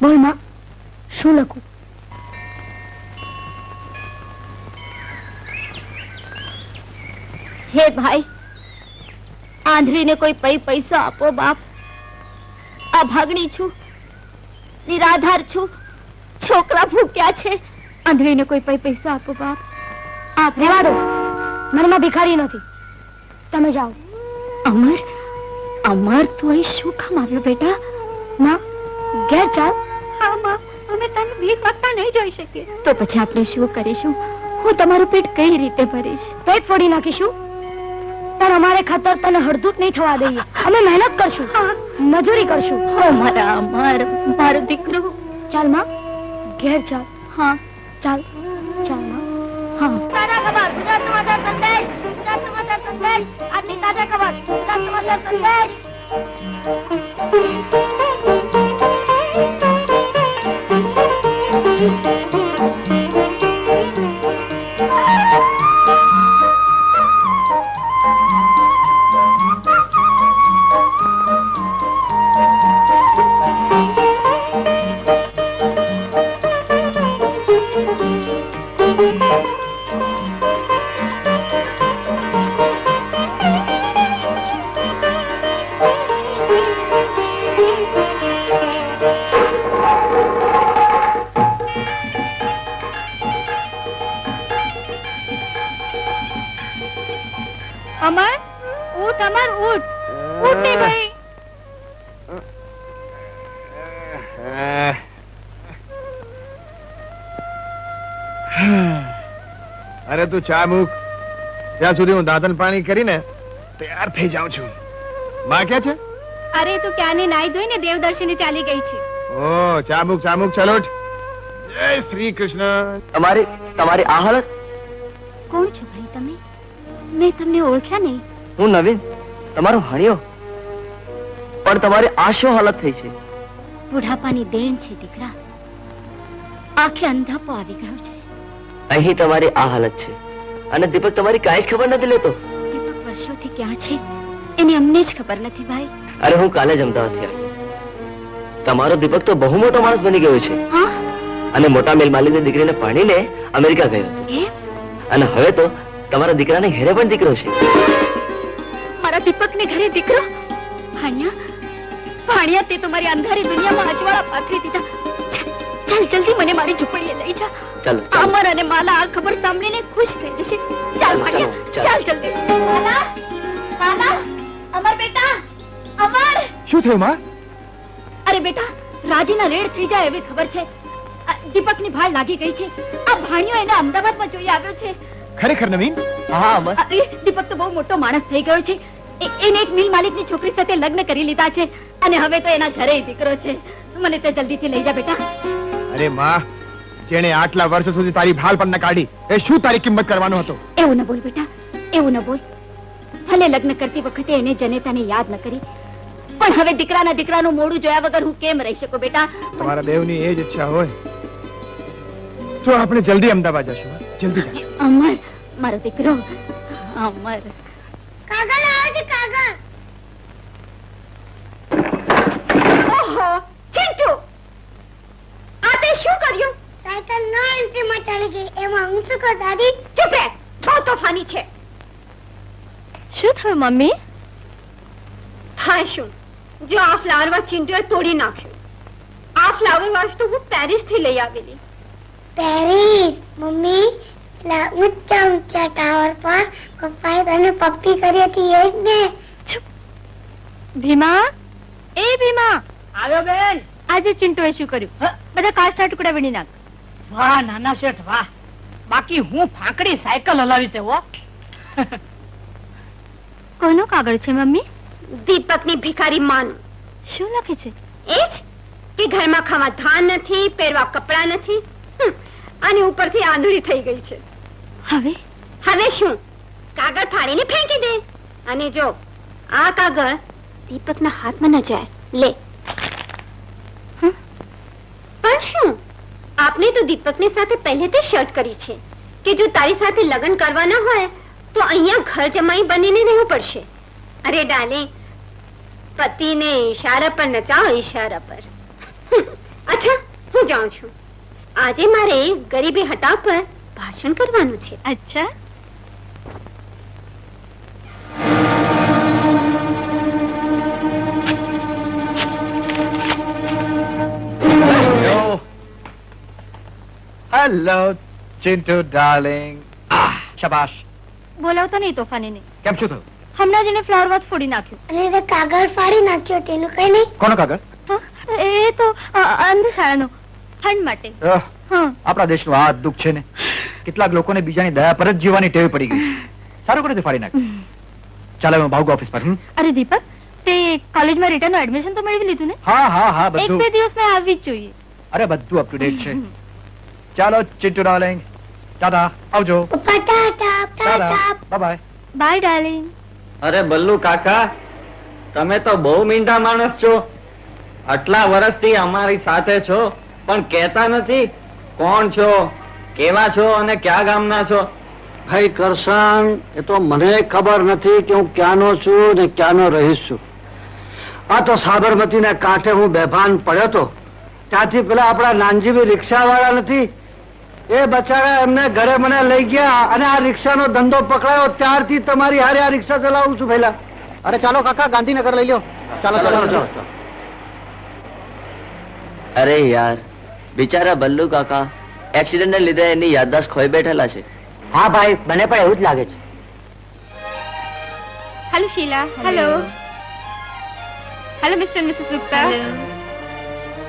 બોલ માં, શું લખું? હે ભાઈ, આંધળીને કોઈ પૈસા આપો બાપ. આ ભાગણી છું, નિરાધાર છું, છોકરા ભૂખ્યા છે. આંધળીને કોઈ પૈસા આપો બાપ. આપ રહેવા દો, મનમાં ભિખારી નથી. તમે જાઓ. અમર, અમર તું અહીં શું કામ આવ્યો બેટા? માં, ઘેર ચાલ. હા માં, અમે તને ભીખ માંગતા નહીં જોઈ શકીએ. તો પછી આપણે શું કરીશું? હું તમારું પેટ કઈ રીતે ભરીશ? પેટ ફોડી નાખીશું, પણ અમારે ખાતર તને હળદૂત નહીં થવા દઈએ. અમે મહેનત કરશું, મજૂરી કરશું. ઓ મારા અમર, મારો દીકરો. ચાલ માં, ઘેર ચાલ. હા ચાલ, ચાલ માં. હા. તાજા ખબર, ગુજરાત સમાચાર સંદેશ. ગુજરાત સમાચાર સંદેશ. આટલી તાજા ખબર, ગુજરાત સમાચાર સંદેશ. અમર, ઉઠ અમર, ઉઠ. ઉઠ ને ભાઈ. અરે તું ચા મૂક, ત્યાં સુધી હું દાંતન પાણી કરીને તૈયાર થઈ જાઉં છું. માં ક્યાં છે? અરે તું ક્યાંની નાઈ ધોઈને દેવદર્શને ચાલી ગઈ છે. ઓ ચા મૂક, ચાલો ઉઠ. જય શ્રી કૃષ્ણ. તમારી આ હાલત? કોણ છો ભાઈ તમે? મેં તમને ઓળખ્યા નહીં. હું નવીન, તમારો હણિયો. પણ તમારી આ શું હાલત થઈ છે? બુઢાપાની દેણ છે દીકરા. આંખે અંધાપો આવી ગયો છે. અહીં તમારી આ હાલત છે અને દીપક તમારી કાંઈ જ ખબર નથી લેતો. દીપક વર્ષોથી ક્યાં છે એની અમને જ ખબર નથી ભાઈ. અરે હું કાલે જ અમદાવાદથી આવ્યો. તમારો દીપક તો બહુ મોટો માણસ બની ગયો છે. હા? અને મોટા મેલ માલિકની દીકરીને પાણીને અમેરિકા ગયો હતો. કેમ? અને હવે તો તમારા દીકરાને ઘરે પણ દીકરો છે. મારા દીપકને ઘરે દીકરો? ભાણિયા, તે તો મારી અંધારી દુનિયામાં અજવાળા પાથરી દીધા. ચાલ જલ્દી મને મારી ઝૂંપડીએ લઈ જા. ચાલો. અમર અને માલા આ ખબર સાંભળીને ખુશ થઈ જશે. ચાલ ભાણિયા, ચાલ જલ્દી. માલા, માલા, અમર બેટા, અમર. શું થયું માં? અરે બેટા, રાજીના રેડ થઈ જાય એવી ખબર છે. દીપકની ભાળ લાગી ગઈ છે. આ ભાણિયો એને અમદાવાદમાં જોઈ આવ્યો છે. ખરેખર નવીન? હા અમર. અરે દીપક તો બહુ મોટો માણસ થઈ ગયો છે. એને એક મિલ માલિકની છોકરી સાથે લગ્ન કરી લીધા છે અને હવે તો એના ઘરે દીકરો છે. મને તો જલ્દીથી લઈ જા બેટા. અરે માં, જેણે આટલા વર્ષ સુધી તારી ભાલ પણ ન કાઢી, એ શું તારી કિંમત કરવાનો હતો? એવું ન બોલ બેટા, એવું ન બોલ. ભલે લગ્ન કરતી વખતે એને જનેતાને યાદ ન કરી, પણ હવે દીકરાનું મોઢું જોયા વગર હું કેમ રહી શકું બેટા? તમારા દેવની એ જ ઈચ્છા હોય તો આપણે જલ્દી અમદાવાદ જશું. જલ્દી જશું. અમર, મારો દીકરો અમર. કાગળ આવે છે, કાગળ. ઓહો, ચિંટુ, આ તે શું કર્યું? સાયકલ નો એન્ટ્રીમાં ચડી ગઈ. એમાં હું શું કર દાદી? ચૂપ રહે, બહુ તોફાની છે. શું થયું મમ્મી? હા શું, જો આ ફ્લાવર વાસ ચિંટુએ તોડી નાખ્યું. આ ફ્લાવર વાસ તો હું પેરિસ થી લઈ આવેલી. પેરિસ? મમ્મી, ઊંચા ઊંચા ટાવર પર પપ્પાએ તને પપ્પી કરી હતી એ જ ને? ભીમા, એ ભીમા. આવ્યો બેન. આજે ચિંટુએ શું કર્યું? બધા કાચના ટુકડા વીણી નાખ. વાહ નાના શેઠ વાહ. બાકી હું ફાંકડી સાયકલ હલાવી છે હો. કોનો કાગળ છે મમ્મી? દીપકની ભિખારી માનું. શું લખે છે? એ જ કે ઘરમાં ખાવા ધાન નથી, પહેરવા કપડા નથી અને ઉપરથી આંધળી થઈ ગઈ છે. હવે શું? કાગળ ફાડીને ફેંકી દે. અને જો આ કાગળ દીપકના હાથમાં ન જાય. લે. પણ શું, આપને તો દીપકની સાથે પહેલેથી શર્ત કરી છે કે જો તારી સાથે લગ્ન કરવાના હોય તો અહીંયા ઘર જમાઈ બનીને રહેવું પડશે. અરે ડાર્લિંગ, પતિને ઈશારા પર નચાવો, ઈશારા પર. અચ્છા, હું જાઉં છું. આજે મારે ગરીબી હટાવ પર ભાષણ કરવાનું છે. અચ્છા, હેલો ચિંટુ ડાર્લિંગ. શાબાશ. બોલાવતો નહીં તોફાનીને. કેમ શું થયું? હમણાં જ એને ફ્લાવર વાઝ ફોડી નાખ્યું. અને એને કાગળ ફાડી નાખ્યો તેનું કઈ નહીં. કોનો કાગળ? હા, એ તો અંધશાળાનો ફંડ માટે. આહ, હા, આપણા દેશનું આ દુઃખ છે ને. કેટલાક લોકોને બીજાની દયા પર જ જીવવાની ટેવ પડી ગઈ. સારું કરે તે ફાડી નાખ્યું. ચાલો હું ભાગું ઓફિસ પર. અરે દીપક, તે કોલેજમાં રિટર્નનું એડમિશન તો મેળવી લીધું ને? હા હા હા, એક બધું. બે દિવસમાં આવવી જ જોઈએ. અરે બધું અપ ટુ ડેટ છે. ચાલો ચિંટુ ડાર્લિંગ, ટાટા, આવજો. પપ્પા tata tata, tata. Bye bye. Bye darling. અરે બલ્લુ કાકા, તમે તો બહુ મીંઢા માણસ છો. આટલા વર્ષથી અમારી સાથે છો પણ કહેતા નથી કોણ છો, કેવા છો અને કયા ગામના છો. ભાઈ કરશન, એ તો મને ખબર નથી કે હું ક્યાંનો છું ને ક્યાંનો રહીશ છું. આ તો સાબરમતીના કાંઠે હું બેભાન પડ્યો તો ત્યાંથી પેલા આપણા નાનજીવી રિક્ષા વાળા નથી, એ બચારા એમને ઘરે મને લઈ ગયા અને આ રિક્ષાનો ધંધો પકડાયો ત્યારથી તમારી હારે આ રિક્ષા ચલાવું છું પહેલા. અરે ચાલો કાકા, ગાંધીનગર લઈ લ્યો. ચાલો ચાલો ચાલો. અરે યાર, બિચારા બલ્લુ કાકા એક્સિડન્ટને લીધે એની યાદદાસ્ત ખોઈ બેઠેલા છે. હા ભાઈ, મને પણ એવું જ લાગે છે. Hello Sheela. Hello. Hello mister and missus Gupta.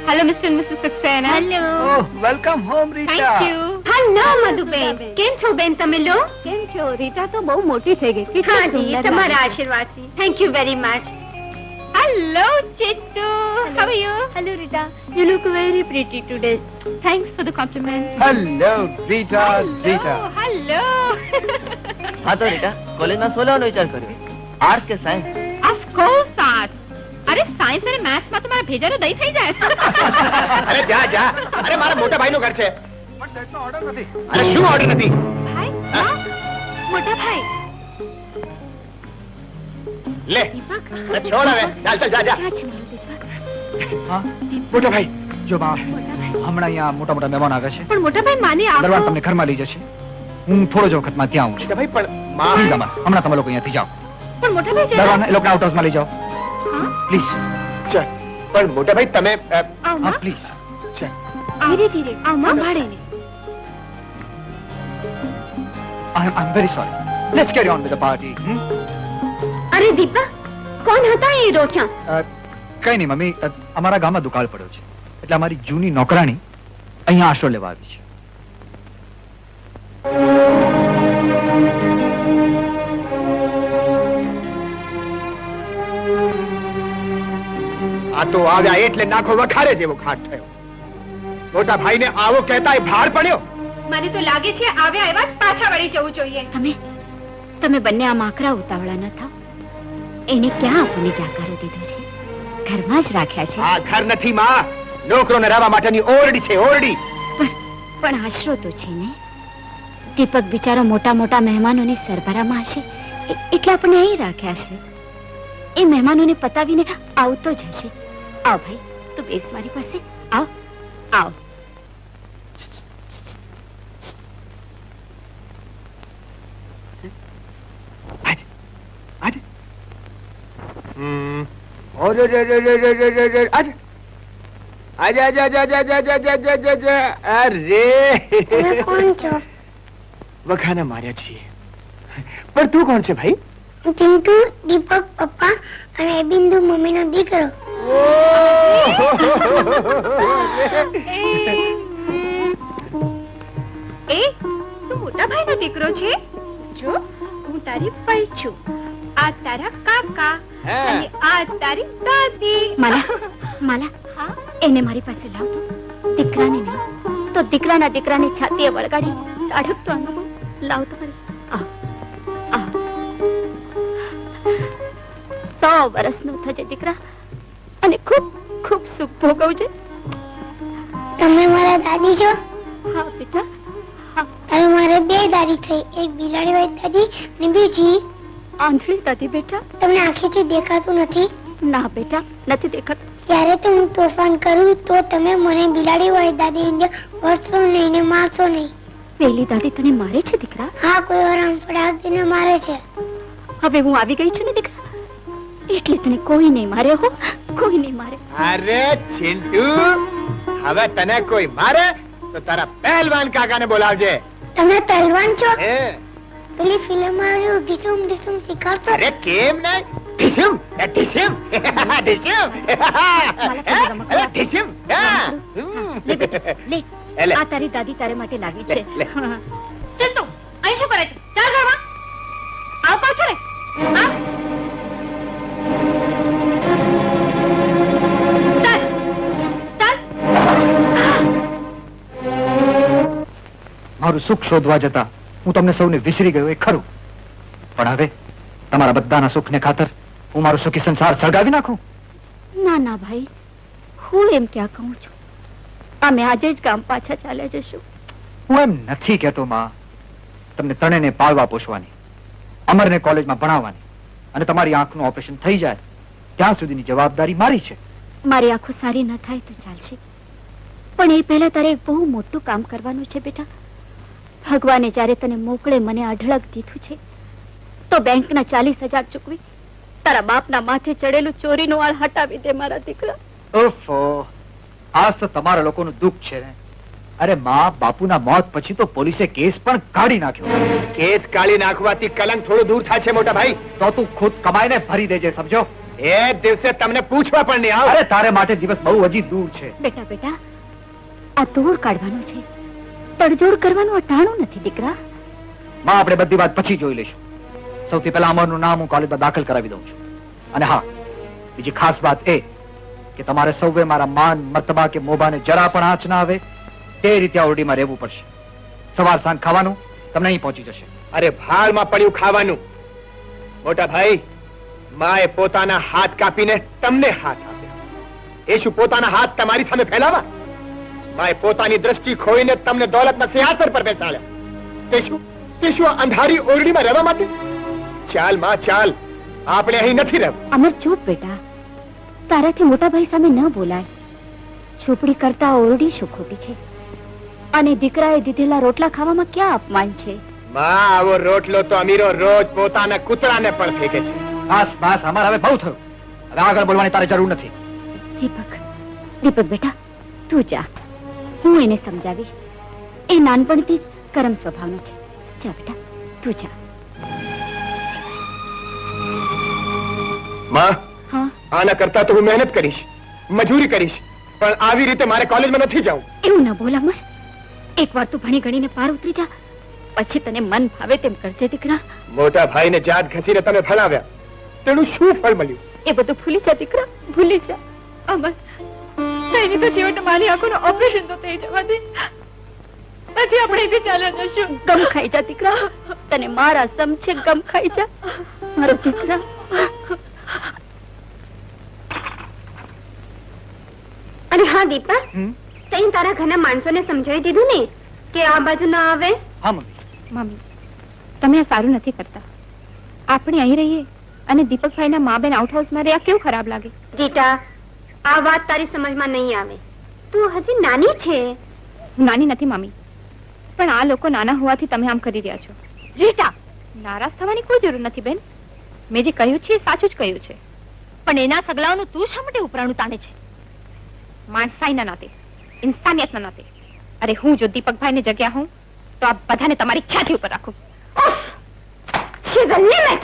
Hello mister and missus Saxena. Hello. Oh, welcome home Rita. Thank you. Hello Madhuben, કેમ છો બેન તમે લો? કેમ છો? રીટા તો બહુ મોટી થઈ ગઈ. કેટલી હા જી, સુંદર તમારા લાગે. આશીર્વાદથી. Thank you very much. Hello Chittu, how are you? Hello Rita, you look very pretty today. Thanks for the compliment. Hello Rita, Rita. Hello. હા તો રીટા, કોલેજમાં શું લેવાનો વિચાર કર્યો? આર્ટ્સ કે સાયન્સ? Of course art. અરે સાયન્સ અને મેથ્સ માં તો મારા ભેજાનો દહીં થઈ જાય. અરે જા જા. અરે મારા મોટા ભાઈનું ઘર છે. પણ સેટનો ઓર્ડર નથી. અરે શું ઓર્ડર નથી? ભાઈ, હા? મોટા ભાઈ. લે. દીપક. અરે છોડ હવે. ચાલ ચાલ જા જા. ક્યાં છે મારો દીપક? હા મોટા ભાઈ, જો બા મોટા ભાઈ. હમણાં અહીંયા મોટા મોટા મહેમાન આવે છે. પણ મોટા ભાઈ માને દરવાન આખો તમને ઘરમાં લઈ જશે. હું થોડો જ વખતમાં ત્યાં આવું છું. ભાઈ પણ પ્લીઝ અમાર હમણાં તમે લોકો અહીંયાથી જાઓ. પણ મોટા ભાઈ દરવાન એ લોકોને આઉટ હાઉસમાં લઈ જાઓ હા? પ્લીઝ. પણ મોટા ભાઈ તમે આવ હા માં. પ્લીઝ. ધીરે ધીરે આવ માં, ભાળીને. I'm very sorry. Let's carry on with the party. અરે દીપક, કોણ હતા એ રોથિયા? કઈ નહીં મમ્મી, અમારા ગામમાં દુકાળ પડ્યો છે એટલે અમારી જૂની નોકરાણી અહીંયા આશરો લેવા આવી છે. આ તો આવ્યા એટલે નાખો વખારે જેવો ઘાટ થયો. મોટા ભાઈને આવો કહેતા ભાર પડ્યો. મને તો લાગે છે આવ્યા એવા જ પાછા વળી જવું જોઈએ. તમે બંને આ માકરા ઉતાવળા ન થાવ. એને ક્યાં આપણને જાકારો દીધો છે? ઘરમાં જ રાખ્યા છે. આ ઘર નથી માં, નોકરોને રહેવા માટેની ઓરડી છે, ઓરડી. પણ આશરો તો છે ને. દીપક બિચારો મોટા મોટા મહેમાનોની સરભરામાં હશે એટલે આપણે અહીં રાખ્યા છે. એ મહેમાનોને પતાવીને આવતો જ હશે. આવ ભાઈ, તું બેસ મારી પાસે. આવ આવ. તમે કોણ છો? વખાના માર્યા છીએ. પણ તું કોણ છે ભાઈ? ચિંટુ, દીપક પપ્પા અને બિંદુ મમ્મીનો દીકરો. એ તું મોટા ભાઈનો દીકરો છે? જો હું તારી પઈ છું. આ તારા કાકા અને આ તારી દાદી. માલા એને મારી પાસે લાવ તો. દીકરાને નહીં તો દીકરાના દીકરાની છાતીએ વળગાડી તાડક તો આનો લાવ તો ખરી. આવ આવ. 100 વર્ષનો થજે દીકરા અને ખૂબ ખૂબ સુખ ભોગવજે. તમે મારા દાદી છો? હા બેટા. હવે મારે 2 દાદી થઈ, એક બિલાડી વાળી દાદી અને બીજી આંધળી દાદી બેટા. તમને આંખેથી દેખાતું નથી? ના બેટા, નથી દેખાતું. ત્યારે તો હું તોફાન કરું તો તમે મને બિલાડી હોય દાદી વળશો નહીં ને મારશો નહીં. પેલી દાદી તને મારે છે દીકરા? હા, કોઈ વાર આંસુડાને મારે છે. હવે હું આવી ગઈ છું ને દીકરા, એટલે તને કોઈ નહીં મારે હો, કોઈ નહીં મારે. અરે ચિંટુ, હવે તને કોઈ મારે તો તારા પહેલવાન કાકાને બોલાવજે. તમે પહેલવાન છો? હે, પેલી ફિલ્મ આવ્યું ઢીસુમ ઢીસુમ શીખવાડશો? અરે કેમ નહીં? ઢીસુમ, ઢીસુમ, ઢીસુમ, અરે ઢીસુમ, હા. લે બેટા, લે. લે. આ તારી દાદી તારે માટે લાવી છે. લે. ચંતુ અહીં શું કરે છે? ચાલ ઘરમાં આવ કહું છું ને. આવ. ચાલ ચાલ. મારું સુખ શોધવા જતા હું તમને સૌને વિસરી ગયો એ ખરું, પણ હવે તમારા બધાના સુખને ખાતર હું મારો સુખી સંસાર સળગાવી નાખું? ના ના ભાઈ, હું એમ ક્યાં કહું છું. અમે આજે જ ગામ પાછા ચાલ્યા જશું. હું એમ નથી કહેતો માં. તમને ત્રણેયને પાળવા પોષવાની, અમરને કોલેજમાં ભણાવવાની અને તમારી આંખનું ઓપરેશન થઈ જાય ત્યાં સુધીની જવાબદારી મારી છે. મારી આંખો સારી ન થાય તો ચાલશે, પણ એ પહેલા તારે એક બહુ મોટું કામ કરવાનું છે બેટા. ભગવાને જ્યારે તને મોકળે મને અઢળક દીધું છે તો બેંકના 40,000 ચૂકવી તારા બાપના માથે ચડેલું ચોરીનો વાળ હટાવી દે મારા દીકરા. ઓફો, આજ તો તમારા લોકોનું દુઃખ છે ને. અરે માં, બાપુના મોત પછી તો પોલીસે કેસ પણ કાઢી નાખ્યો. કેસ કાઢી નાખવાથી કલંક થોડું દૂર થાય છે મોટા ભાઈ. તો તું ખુદ કમાઈને ભરી દેજે, સમજો? એ દિવસે તમને પૂછવા પણ નહીં આવે. અરે તારે માટે દિવસ બહુ હજી દૂર છે. બેટા બેટા, આ દૂર કાઢવાનું છે, તડજોડ કરવાનું અટાણું નથી દીકરા. માં, આપણે બધી વાત પછી જોઈ લઈશું. સૌથી પહેલા અમરનું નામ હું કોલેજમાં દાખલ કરાવી દઉં છું. અને હા, બીજી ખાસ વાત એ કે તમારે સૌએ મારા માન મર્તબા કે મોભાને જરા પણ આંચ ના આવે તે રીતે આ ઓરડીમાં રહેવું પડશે. સવાર સાંજ ખાવાનું તમને અહીં પહોંચી જશે. અરે ભાળમાં પડ્યું ખાવાનું. મોટા ભાઈ, માએ પોતાના હાથ કાપીને તમને હાથ આપ્યા. એ શું પોતાના હાથ તમારી સામે ફેલાવા? માએ પોતાની દ્રષ્ટિ ખોઈને તમને દોલતના સિંહાસન પર બેસાડ્યા. તે શું અંધારી ઓરડીમાં રહેવા માટે? ચાલ માં ચાલ, આપણે અહીં નથી રહેવું. અમર ચૂપ બેટા, તારાથી મોટા ભાઈ સામે ન બોલાય. ઝૂંપડી કરતા ઓરડી શું ખોટી છે? અને દીકરાએ દીધેલા રોટલા ખાવામાં ક્યાં અપમાન છે? માં, આવો રોટલો તો અમીરો રોજ પોતાના કૂતરાને પણ ફેંકે છે. બસ બસ, અમારે હવે બહુ થયું. હવે આગળ બોલવાની તારે જરૂર નથી. દીપક બેટા, તું જા, હું એને સમજાવીશ. એ નાનપણથી જ કરમ સ્વભાવનો છે. જા બેટા, તું જા. માં, હા, આના કરતા તો હું મહેનત કરીશ, મજૂરી કરીશ, પણ આવી રીતે મારે કોલેજમાં નથી જવું. એવું ન બોલ અમર. એકવાર તું ભણી ગણીને પાર ઉતરી જા, પછી તને મન ભાવે તેમ કરજે દીકરા. મોટા ભાઈને જાત ઘસીને તમે ભણાવ્યા, તેનું શું ફળ મળ્યું? એ બધું ભૂલી જા દીકરા, ભૂલી જા. અમર, તેની તો છેવટે મારી આંખોનું ઓપરેશન તો થઈ જવા દે, પછી આપણે જે ચાલ્યા જશું. ગમ ખાઈ જા દીકરા, તને મારા સમ છે, ગમ ખાઈ જા મારો દીકરા. અને હા દીપક, તઈ તારા ઘરના માણસોને સમજાવી દીધું ને કે આ બાજુ ના આવે? હા મમ્મી. મમ્મી, તમે આ સારું નથી કરતા. આપણે અહીં રહીએ અને દીપકભાઈના મા બેન આઉટ હાઉસમાં રહ્યા, કેવું ખરાબ લાગે. રીટા, આ વાત તારી સમજમાં નહીં આવે. તું હજી નાની છે. હું નાની નથી મમ્મી, પણ આ લોકો નાના હોવાથી તમે આમ કરી રહ્યા છો. રીટા, નારાજ થવાની કોઈ જરૂર નથી બેન. મેં જે કહ્યું છે એ સાચું જ કહ્યું છે. પણ એના સગલાઓનું તું શા માટે ઉપરાણું તાણે છે? માણસાઈના નાતે, ઇન્સાનિયતના નાતે. અરે હું જો દીપકભાઈની જગ્યા હું તો આ બધાને તમારી છાતી ઉપર રાખું. She's a limit.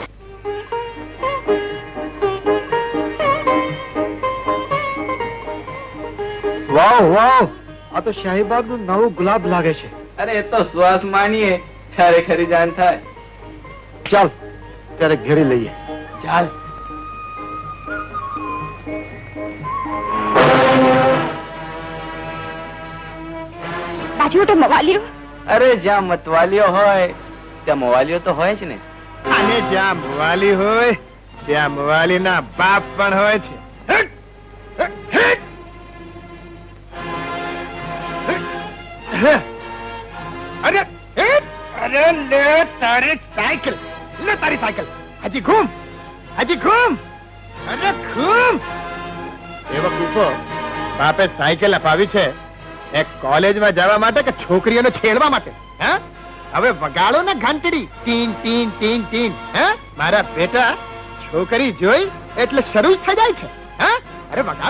વાહ વાહ, આ તો શાહીબાગનું નવું ગુલાબ લાગે છે. અરે એ તો શ્વાસ માનીએ ત્યારે ખરી જાણ થાય. ચાલ ત્યારે ઘેરી લઈએ. ચાલ. બાજુ તો મવાલીઓ. અરે જ્યાં મતવાલીઓ હોય ત્યાં મવાલીઓ તો હોય જ ને. અને જ્યાં મવાલી હોય ત્યાં મવાલીના બાપ પણ હોય છે. અરે અરે લે તારી સાયકલ, લે તારી સાયકલ. હજી ઘૂમ, હજી ઘૂમ, અરે ઘૂમ. એ વખતે બાપે સાયકલ અપાવી છે એક કોલેજમાં જવા માટે કે છોકરીઓને છેડવા માટે? હા, હવે વગાડો ને ઘંટડી, ટીન ટીન ટીન ટીન. હા, મારા બેટા છોકરી જોઈ એટલે શરૂ જ થઈ જાય છે. હા, અરે વગાડો.